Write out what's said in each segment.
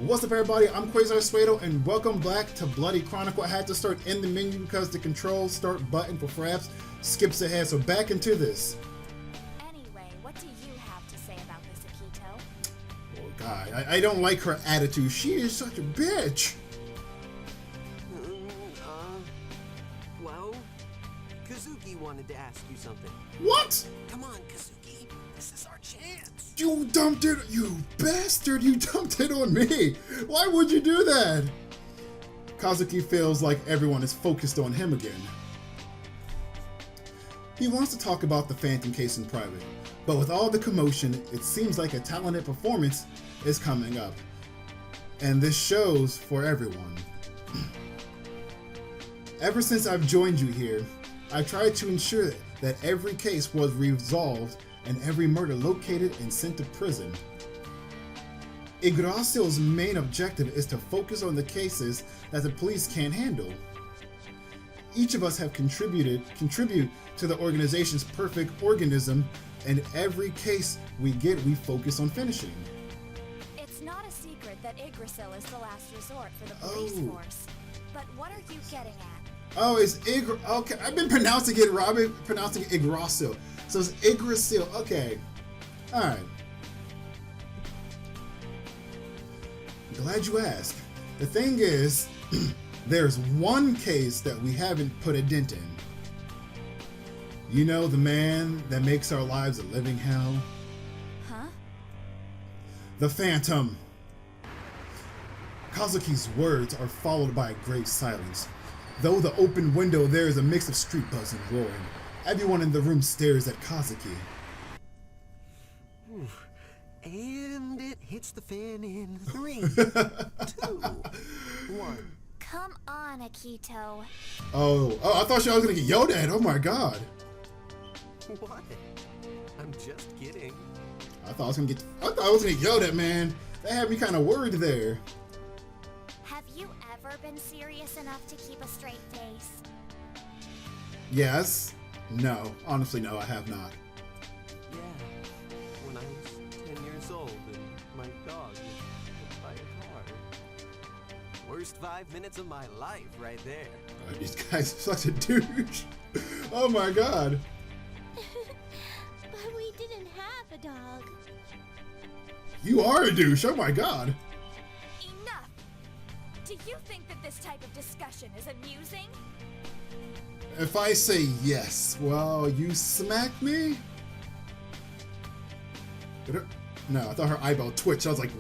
What's up, everybody? I'm Quasar Sudo, and welcome back to Bloody Chronicle. I had to start in the menu because the control start button for Fraps skips ahead, so back into this. Anyway, what do you have to say about this, Akito? Oh, God, I don't like her attitude. She is such a bitch. Well, Kazuki wanted to ask you something. What? Come on, Kazuki. This is our chance. You dumped it, you bastard. You dumped it on me. Why would you do that? Kazuki feels like everyone is focused on him again. He wants to talk about the Phantom case in private, but with all the commotion, it seems like a talented performance is coming up. And this shows for everyone. Ever since I've joined you here, I've tried to ensure that every case was resolved and every murder located and sent to prison. Yggdrasil's main objective is to focus on the cases that the police can't handle. Each of us have contribute to the organization's perfect organism, and every case we get, we focus on finishing. It's not a secret that Yggdrasil is the last resort for the police force. But what are you getting at? Oh, it's okay, I've been pronouncing it wrong. I've been pronouncing it Yggdrasil. So it's Yggdrasil. Okay. Alright. Glad you asked. The thing is, there's one case that we haven't put a dent in. You know, the man that makes our lives a living hell? Huh? The Phantom. Kazuki's words are followed by a great silence. Though the open window there is a mix of street buzz and roaring. Everyone in the room stares at Kazuki. And it hits the fan in 3, 2, 1. Come on, Akito. Oh, I thought y'all was gonna get yelled at. Oh my god. What? I'm just kidding. I thought I was gonna get yelled at, man. That had me kind of worried there. Have you ever been serious enough to keep a straight face? Yes. No. Honestly, no, I have not. Yeah. When I was 10 years old and my dog was hit by a car. Worst 5 minutes of my life right there. Oh, these guys are such a douche. Oh my god. But we didn't have a dog. You are a douche. Oh my god. Enough! Do you think that this type of discussion is amusing? If I say yes, well, you smack me? No, I thought her eyeball twitched. I was like,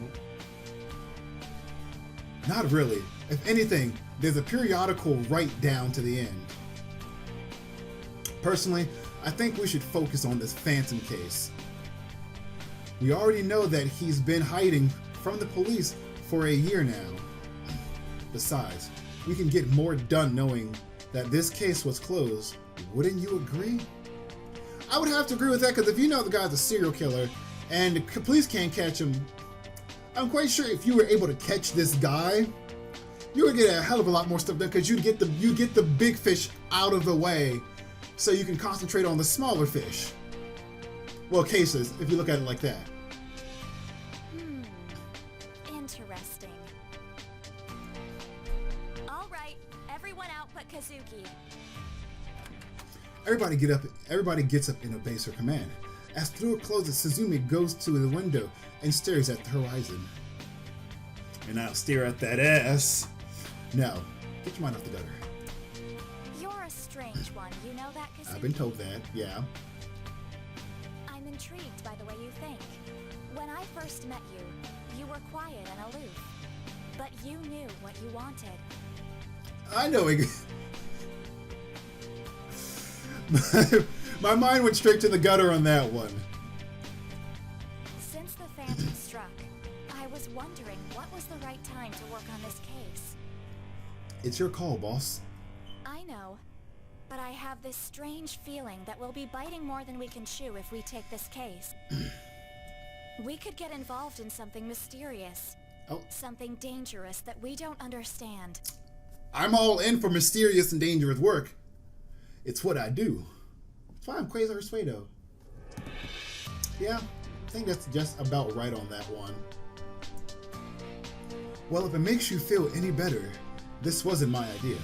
not really. If anything, there's a periodical right down to the end. Personally, I think we should focus on this Phantom case. We already know that he's been hiding from the police for a year now. Besides, we can get more done knowing that this case was closed. Wouldn't you agree? I would have to agree with that, because if you know the guy's a serial killer and the police can't catch him, I'm quite sure if you were able to catch this guy, you would get a hell of a lot more stuff done, because you'd get the big fish out of the way so you can concentrate on the smaller fish. Well, cases, if you look at it like that. Interesting. All right, everyone out but Kazuki. Everybody gets up and obeys her command. As the door closes, Suzumi goes to the window and stares at the horizon. And I'll stare at that ass. Now, get your mind off the gutter. You're a strange one, you know that, Kazuki? I've been told that, yeah. I'm intrigued by the way you think. When I first met you, you were quiet and aloof. But you knew what you wanted. I know it. My mind went straight to the gutter on that one. Since the Phantom struck, I was wondering what was the right time to work on this case. It's your call, boss. I know, but I have this strange feeling that we'll be biting more than we can chew if we take this case. We could get involved in something mysterious. Oh. Something dangerous that we don't understand. I'm all in for mysterious and dangerous work. It's what I do. That's why I'm Quasar Sudo. Yeah, I think that's just about right on that one. Well, if it makes you feel any better, this wasn't my idea.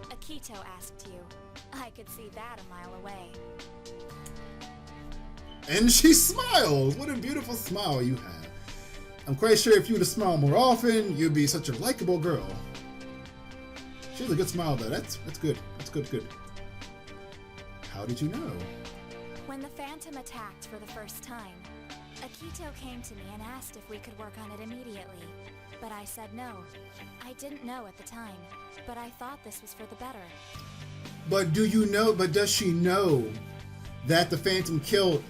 Akito asked you. I could see that a mile away. And she smiles! What a beautiful smile you have. I'm quite sure if you were to smile more often, you'd be such a likable girl. She has a good smile though. That's good. That's good. How did you know? When the Phantom attacked for the first time, Akito came to me and asked if we could work on it immediately. But I said no. I didn't know at the time, but I thought this was for the better. But does she know that the Phantom killed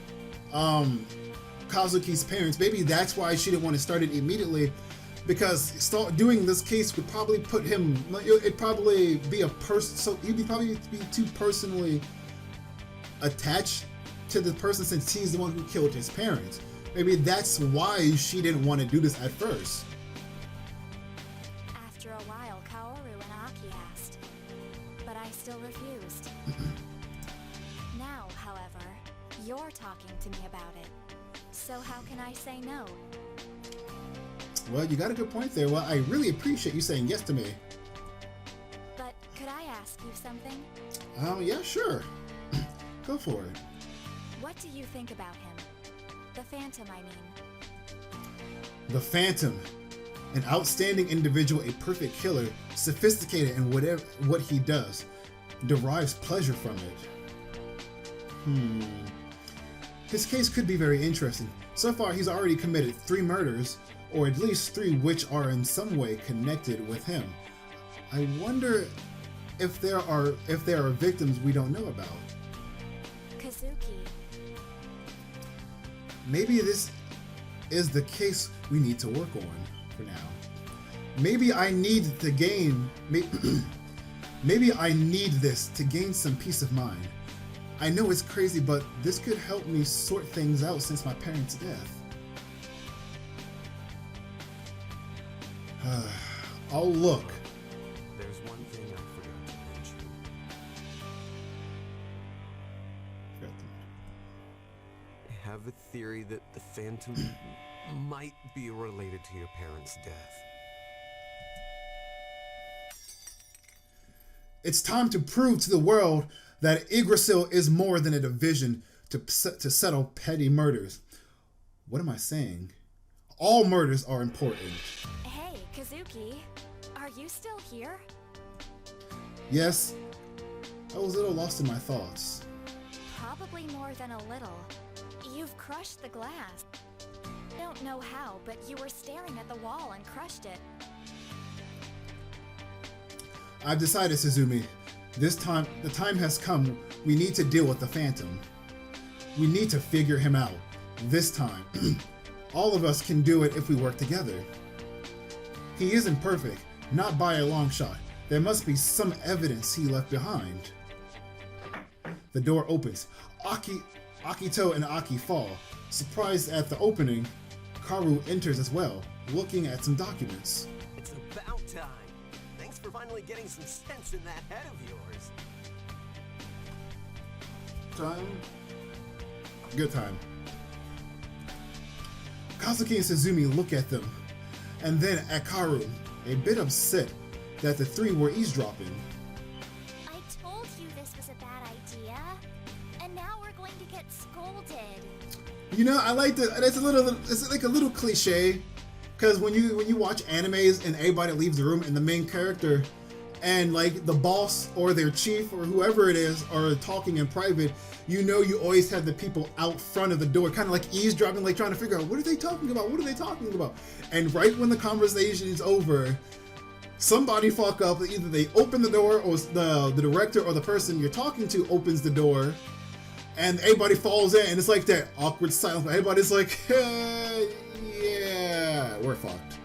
Kazuki's parents? Maybe that's why she didn't want to start it immediately, because doing this case would probably put him, it'd probably be a person, so he'd probably be too personally attached to the person since he's the one who killed his parents. Maybe that's why she didn't want to do this at first. After a while, Kaoru and Aki asked, but I still refused. Now, however, you're talking to me about it. So how can I say no? Well, you got a good point there. Well, I really appreciate you saying yes to me. But could I ask you something? Yeah, sure. Go for it. What do you think about him? The Phantom, I mean. The Phantom. An outstanding individual, a perfect killer, sophisticated in what he does, derives pleasure from it. His case could be very interesting. So far, he's already committed 3 murders, or at least 3 which are in some way connected with him. I wonder if there are victims we don't know about. Kazuki. Maybe this is the case we need to work on for now. Maybe I need to gain. Maybe I need this to gain some peace of mind. I know it's crazy, but this could help me sort things out since my parents' death. Oh, look. There's one thing I forgot to mention. I have a theory that the Phantom might be related to your parents' death. It's time to prove to the world that Yggdrasil is more than a division to settle petty murders. What am I saying? All murders are important. Hey, Kazuki. Are you still here? Yes, I was a little lost in my thoughts. Probably more than a little. You've crushed the glass. I don't know how, but you were staring at the wall and crushed it. I've decided, Suzumi. The time has come. We need to deal with the Phantom. We need to figure him out. This time. All of us can do it if we work together. He isn't perfect, not by a long shot. There must be some evidence he left behind. The door opens. Akito and Aki fall. Surprised at the opening, Kaoru enters as well, looking at some documents. It's about time. Thanks for finally getting some sense in that head of yours. Time? Good time. Kazuki and Suzumi look at them, and then at Kaoru, a bit upset that the 3 were eavesdropping. I told you this was a bad idea, and now we're going to get scolded. You know, I like that. It's like a little cliche, because when you watch animes and everybody leaves the room and the main character and like the boss or their chief or whoever it is are talking in private, you know you always have the people out front of the door, kind of like eavesdropping, like trying to figure out what are they talking about? What are they talking about? And right when the conversation is over, somebody fuck up. Either they open the door or the director or the person you're talking to opens the door, and everybody falls in, and it's like that awkward silence. Everybody's like, yeah, we're fucked.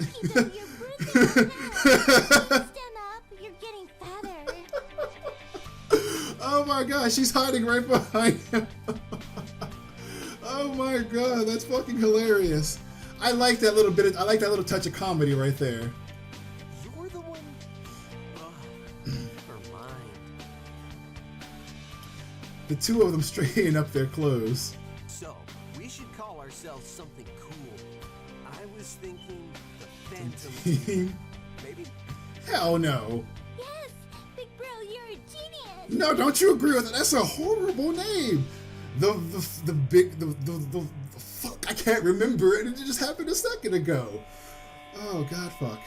Akito, you're breathing now. Stand up, you're getting fatter. Oh my god, she's hiding right behind him. Oh my god, that's fucking hilarious. I like that little little touch of comedy right there. You're the one. Never mind. The 2 of them straightening up their clothes. So, we should call call ourselves something cool. I was thinking the Phantom Team? Team. Maybe? Hell no. Yes! Big Bro, you're a genius! No, don't you agree with that? That's a horrible name. The fuck, I can't remember it. It just happened a second ago. Oh, God, fuck.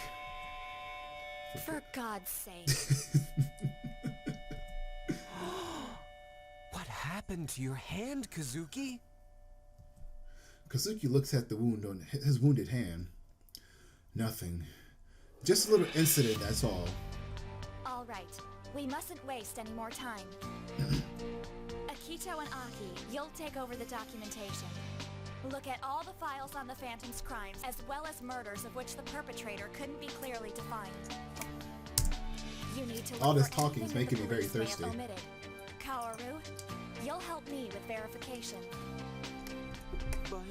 For God's sake. What happened to your hand, Kazuki? Kazuki looks at the wound on his wounded hand. Nothing. Just a little incident, that's all. All right, we mustn't waste any more time. Akito and Aki, you'll take over the documentation. Look at all the files on the Phantom's crimes, as well as murders of which the perpetrator couldn't be clearly defined. You need to look All this for talking is anything making me the very police may have thirsty. omitted. Kaoru, you'll help me with verification. But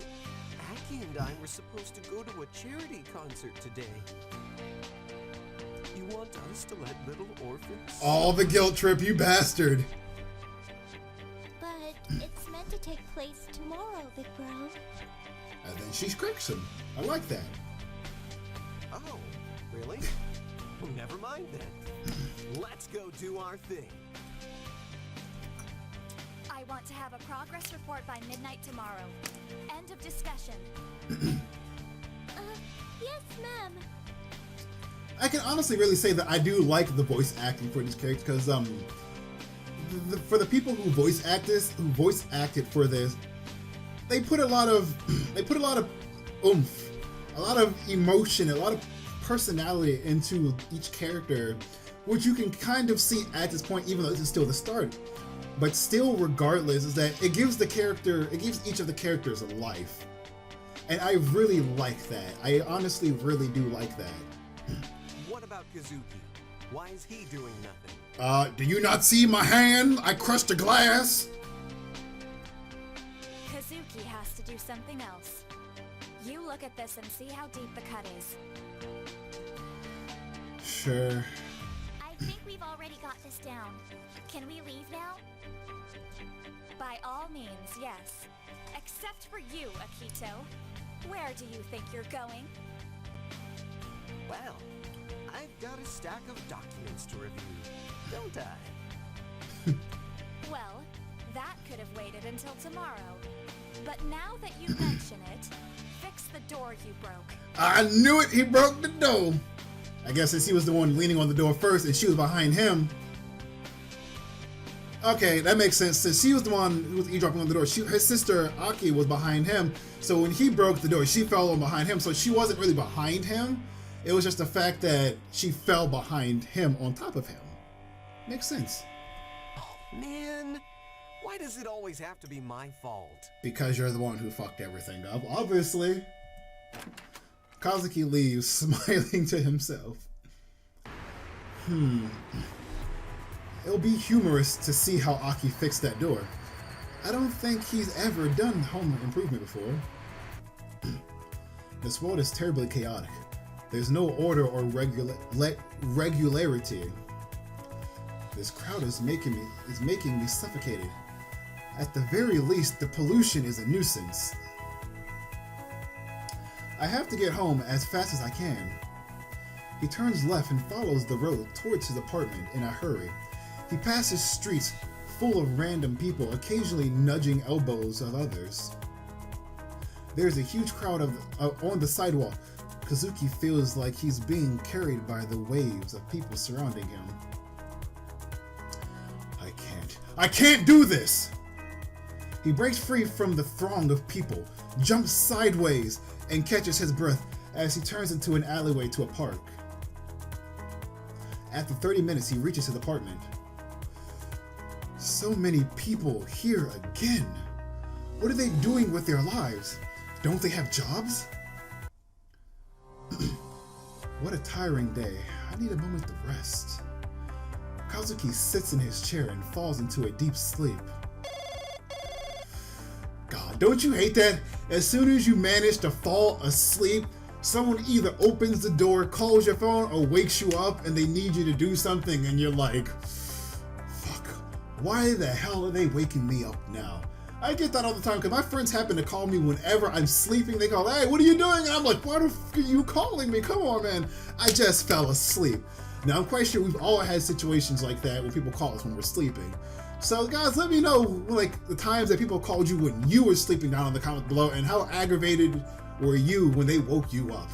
Aki and I were supposed to go to a charity concert today. You want us to let little orphans? All the guilt trip, you bastard. But it's meant to take place tomorrow, Big Bro. And then she corrects him. I like that. Oh, really? Well, never mind then. Let's go do our thing. I want to have a progress report by midnight tomorrow. End of discussion. Yes, ma'am. I can honestly really say that I do like the voice acting for these characters because for the people who voice acted for this, they put a lot of oomph, a lot of emotion, a lot of personality into each character, which you can kind of see at this point, even though this is still the start. But still, regardless, is that it gives each of the characters a life. And I really like that. I honestly really do like that. What about Kazuki? Why is he doing nothing? Do you not see my hand? I crushed a glass. Kazuki has to do something else. You look at this and see how deep the cut is. Sure. I think we've already got this down. Can we leave now? By all means, yes. Except for you, Akito. Where do you think you're going? Well, I've got a stack of documents to review, don't I? Well, that could have waited until tomorrow. But now that you mention it, fix the door you broke. I knew it. He broke the door. I guess since he was the one leaning on the door first and she was behind him. Okay, that makes sense. Since she was the one who was eavesdropping on the door, his sister Aki was behind him. So when he broke the door, she fell on behind him. So she wasn't really behind him. It was just the fact that she fell behind him on top of him. Makes sense. Oh, man. Why does it always have to be my fault? Because you're the one who fucked everything up, obviously. Kazuki leaves, smiling to himself. It'll be humorous to see how Aki fixed that door. I don't think he's ever done home improvement before. This world is terribly chaotic. There's no order or regularity. This crowd is making me suffocated. At the very least, the pollution is a nuisance. I have to get home as fast as I can. He turns left and follows the road towards his apartment in a hurry. He passes streets full of random people, occasionally nudging elbows of others. There's a huge crowd on the sidewalk. Kazuki feels like he's being carried by the waves of people surrounding him. I can't do this! He breaks free from the throng of people, jumps sideways, and catches his breath as he turns into an alleyway to a park. After 30 minutes, he reaches his apartment. So many people here again. What are they doing with their lives? Don't they have jobs? What a tiring day. I need a moment to rest. Kazuki sits in his chair and falls into a deep sleep. God, don't you hate that? As soon as you manage to fall asleep, someone either opens the door, calls your phone, or wakes you up and they need you to do something and you're like, fuck, why the hell are they waking me up now? I get that all the time because my friends happen to call me whenever I'm sleeping. They go, "Hey, what are you doing?" And I'm like, "Why the f are you calling me? Come on, man. I just fell asleep." Now, I'm quite sure we've all had situations like that where people call us when we're sleeping. So, guys, let me know, like, the times that people called you when you were sleeping down in the comments below, and how aggravated were you when they woke you up?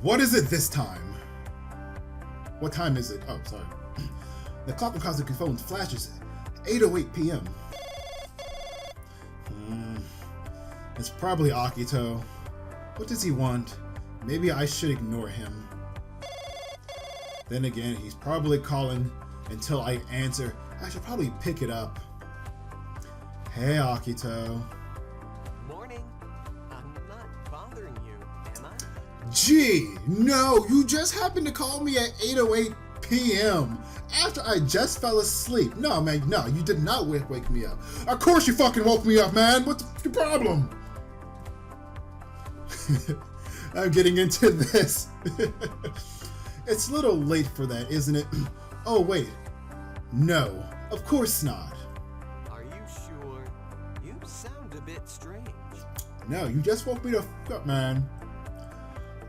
What is it this time? What time is it? Oh, sorry. The clock on Kazuki's phone flashes 8:08 p.m. It's probably Akito. What does he want? Maybe I should ignore him. Then again, he's probably calling until I answer. I should probably pick it up. Hey, Akito. Morning. I'm not bothering you, am I? Gee, no, you just happened to call me at 8:08 p.m. after I just fell asleep. No, man, no, you did not wake me up. Of course you fucking woke me up, man. What's the problem? I'm getting into this. It's a little late for that, isn't it? Oh, wait. No, of course not. Are you sure? You sound a bit strange. No, you just woke me the fuck up, man.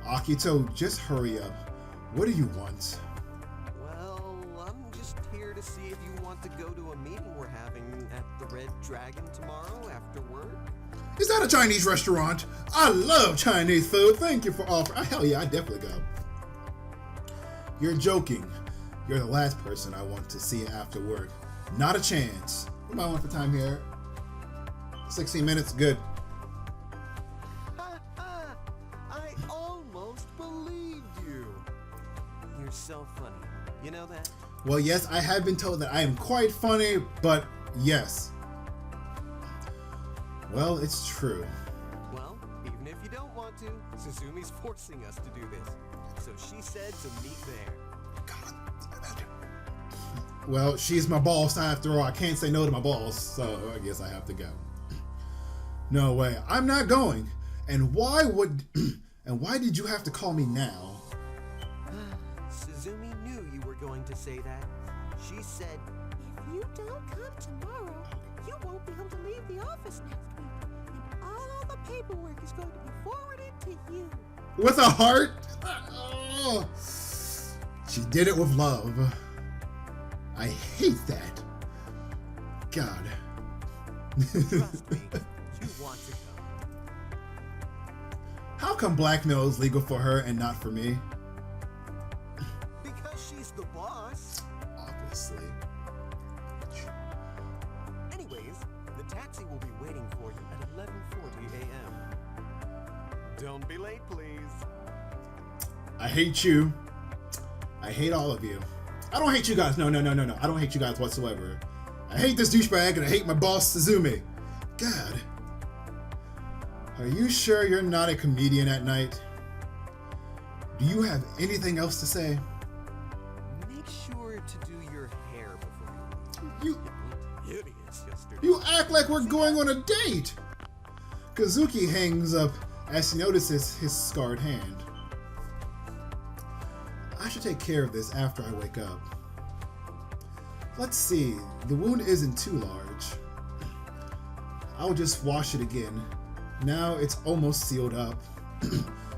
Akito, just hurry up. What do you want? Well, I'm just here to see if you want to go to a meeting we're having at the Red Dragon tomorrow after work. Is that a Chinese restaurant? I love Chinese food. Thank you for offering. Hell yeah, I definitely go. You're joking. You're the last person I want to see after work. Not a chance. What am I on for time here? 16 minutes, good. I almost believed you. You're so funny. You know that? Well, yes, I have been told that I am quite funny, but yes. Well, it's true. Well, even if you don't want to, Suzumi's forcing us to do this. So she said to meet there. God. Well, she's my boss after all. I can't say no to my boss, so I guess I have to go. No way, I'm not going. And why did you have to call me now? Suzumi knew you were going to say that. She said, If you don't come tomorrow, you won't be able to leave the office next week. And all the paperwork is going to be forwarded to you. With a heart? Oh. She did it with love. I hate that. God. trust me, you want to come. How come blackmail is legal for her and not for me? Because she's the boss. Obviously. Anyways, the taxi will be waiting for you at 11:40 a.m. Don't be late, please. I hate you. I hate all of you. I don't hate you guys. No. I don't hate you guys whatsoever. I hate this douchebag and I hate my boss, Suzumi. God. Are you sure you're not a comedian at night? Do you have anything else to say? Make sure to do your hair before You you looked hideous yesterday. You act like we're going on a date! Kazuki hangs up as she notices his scarred hand. I should take care of this after I wake up. Let's see, the wound isn't too large. I'll just wash it again. Now it's almost sealed up,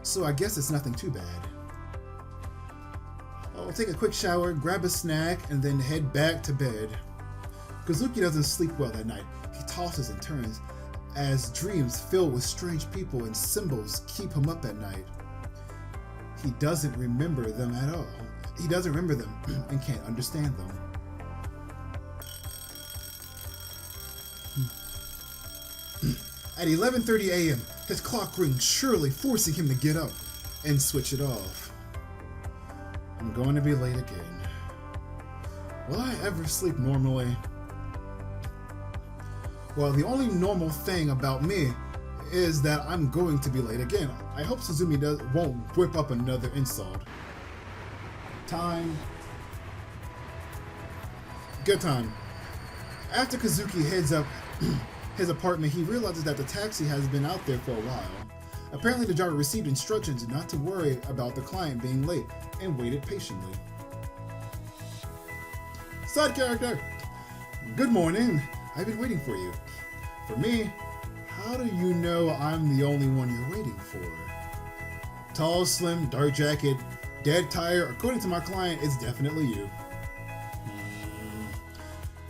so I guess it's nothing too bad. I'll take a quick shower, grab a snack, and then head back to bed. Kazuki doesn't sleep well that night. He tosses and turns as dreams filled with strange people and symbols keep him up at night. He doesn't remember them at all. He doesn't remember them and can't understand them. At 11:30 a.m., his clock rings, surely forcing him to get up and switch it off. I'm going to be late again. Will I ever sleep normally? Well, the only normal thing about me is that I'm going to be late again. I hope Suzumi won't whip up another insult. Time. Good time. After Kazuki heads up his apartment, he realizes that the taxi has been out there for a while. Apparently the driver received instructions not to worry about the client being late and waited patiently. Side character! Good morning. I've been waiting for you. For me? How do you know I'm the only one you're waiting for? Tall, slim, dark jacket, dead tire. According to my client, it's definitely you.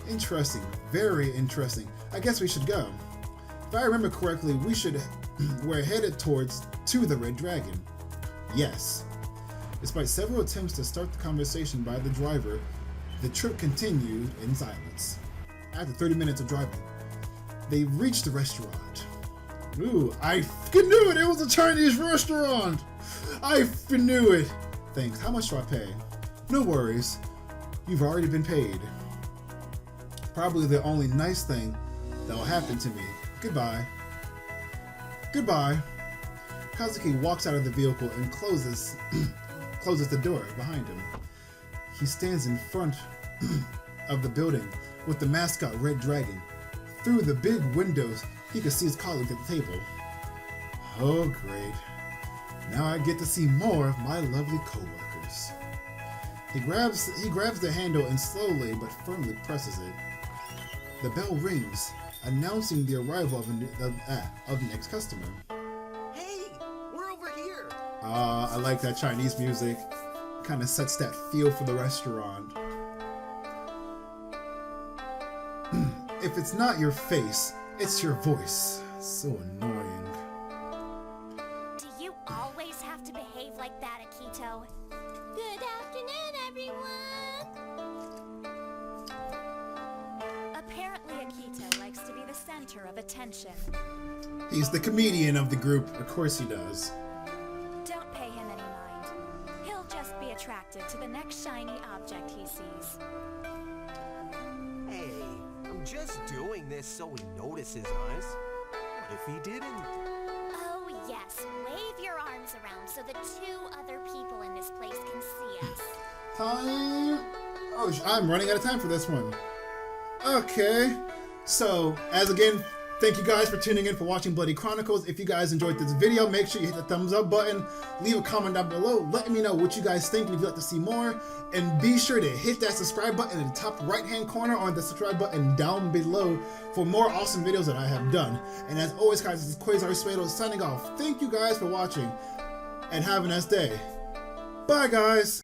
Interesting. Very interesting. I guess we should go. If I remember correctly, we're headed to the Red Dragon. Yes. Despite several attempts to start the conversation by the driver, the trip continued in silence. After 30 minutes of driving, they reached the restaurant. Ooh, I f***ing knew it! It was a Chinese restaurant! I f***ing knew it! Thanks. How much do I pay? No worries. You've already been paid. Probably the only nice thing that will happen to me. Goodbye. Goodbye. Kazuki walks out of the vehicle and closes the door behind him. He stands in front of the building with the mascot Red Dragon. Through the big windows, he can see his colleagues at the table. Oh great. Now I get to see more of my lovely co-workers. He grabs the handle and slowly but firmly presses it. The bell rings, announcing the arrival of the next customer. Hey, we're over here. I like that Chinese music. Kind of sets that feel for the restaurant. If it's not your face, it's your voice. So annoying. Do you always have to behave like that, Akito? Good afternoon, everyone! Apparently Akito likes to be the center of attention. He's the comedian of the group. Of course he does. Don't pay him any mind. He'll just be attracted to the next shiny object he sees. Hey, I'm just doing this so he notices us. What if he didn't? Oh, yes. Wave your arms around so the two other people in this place can see us. Time. Oh, I'm running out of time for this one. Okay. So, thank you guys for tuning in for watching Bloody Chronicles. If you guys enjoyed this video, make sure you hit the thumbs up button. Leave a comment down below. Let me know what you guys think and if you'd like to see more. And be sure to hit that subscribe button in the top right-hand corner or the subscribe button down below for more awesome videos that I have done. And as always, guys, this is Quasar Sudo signing off. Thank you guys for watching and have a nice day. Bye, guys.